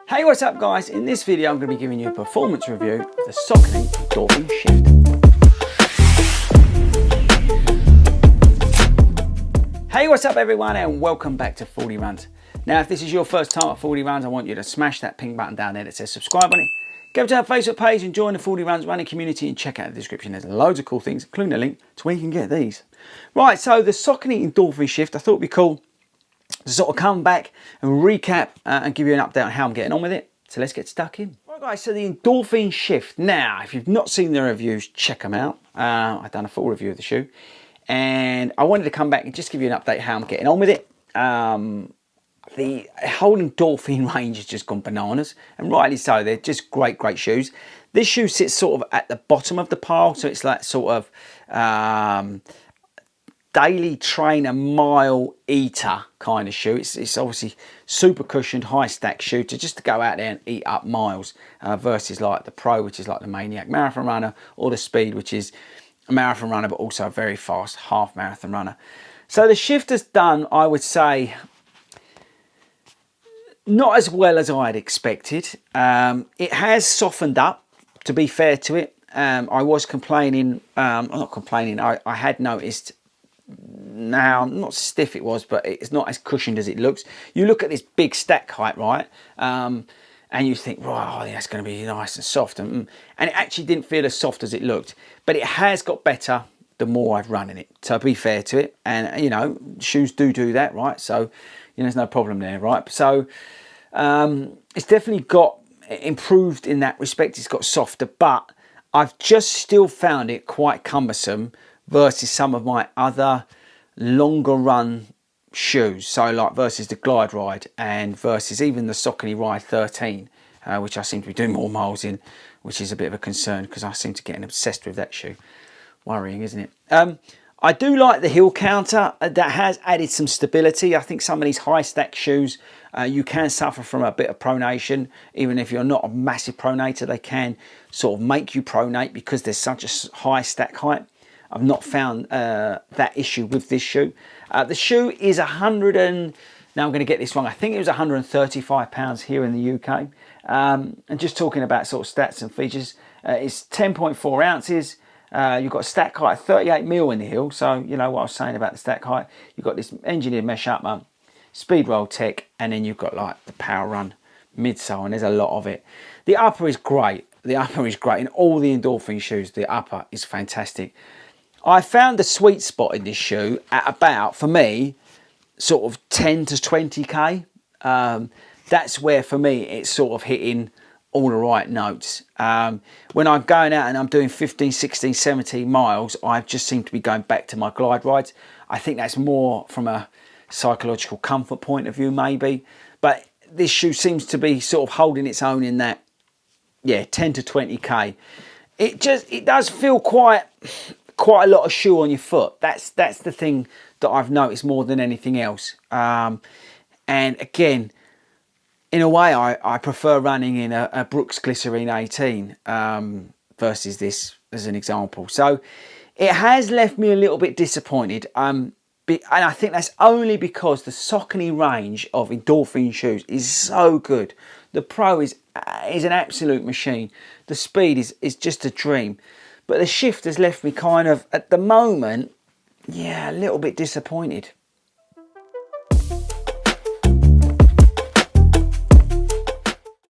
Hey, what's up guys? In this video I'm going to be giving you a performance review of the Saucony Endorphin Shift. Hey, what's up everyone, and welcome back to 40 Runs. Now, if this is your first time at 40 Runs, I want you to smash that pink button down there that says subscribe on it. Go to our Facebook page and join the 40 Runs running community, and check out the description. There's loads of cool things, including a link to where you can get these. Right, so the Saucony Endorphin Shift, I thought it'd be cool to sort of come back and recap and give you an update on how I'm getting on with it. So let's get stuck in. Right guys, so the Endorphin Shift. Now, if you've not seen the reviews, check them out. I've done a full review of the shoe, and I wanted to come back and just give you an update how I'm getting on with it. The whole Endorphin range has just gone bananas, and rightly so. They're just great shoes. This shoe sits sort of at the bottom of the pile, so it's like sort of daily trainer mile eater kind of shoe. It's obviously super cushioned, high stack shoe to go out there and eat up miles, versus like the Pro, which is like the Maniac marathon runner, or the Speed, which is a marathon runner but also a very fast half marathon runner. So the Shift has done, I would say, not as well as I had expected. It has softened up, to be fair to it. I was complaining, not complaining, I had noticed. Now, not stiff it was, but it's not as cushioned as it looks. You look at this big stack height, right, and you think, right, oh, that's going to be nice and soft, and it actually didn't feel as soft as it looked. But it has got better the more I've run in it, to be fair to it. And you know, shoes do that, right? So you know, there's no problem there, right? So it's definitely got improved in that respect. It's got softer, but I've just still found it quite cumbersome versus some of my other longer run shoes. So like versus the Glide Ride, and versus even the Saucony Ride 13, which I seem to be doing more miles in, which is a bit of a concern because I seem to get obsessed with that shoe. Worrying, isn't it? I do like the heel counter. That has added some stability. I think some of these high stack shoes, you can suffer from a bit of pronation. Even if you're not a massive pronator, they can sort of make you pronate because there's such a high stack height. I've not found that issue with this shoe. The shoe is 100 and, now I'm going to get this wrong, I think it was £135 here in the UK. And just talking about sort of stats and features, it's 10.4 ounces. You've got a stack height of 38 mil in the heel, so you know what I was saying about the stack height. You've got this engineered mesh upper, speed roll tech, and then you've got like the Power Run midsole, and there's a lot of it. The upper is great. The upper is great in all the Endorphin shoes. The upper is fantastic. I found the sweet spot in this shoe at about, for me, sort of 10 to 20k. That's where for me it's sort of hitting all the right notes. When I'm going out and I'm doing 15, 16, 17 miles, I just seem to be going back to my Glide Rides. I think that's more from a psychological comfort point of view maybe, but this shoe seems to be sort of holding its own in that, yeah, 10 to 20k. It does feel quite a lot of shoe on your foot. That's the thing that I've noticed more than anything else. And again, in a way, I prefer running in a Brooks Glycerine 18 versus this as an example. So it has left me a little bit disappointed. And I think that's only because the Saucony range of Endorphin shoes is so good. The Pro is an absolute machine. The Speed is just a dream. But the Shift has left me kind of, at the moment, yeah, a little bit disappointed.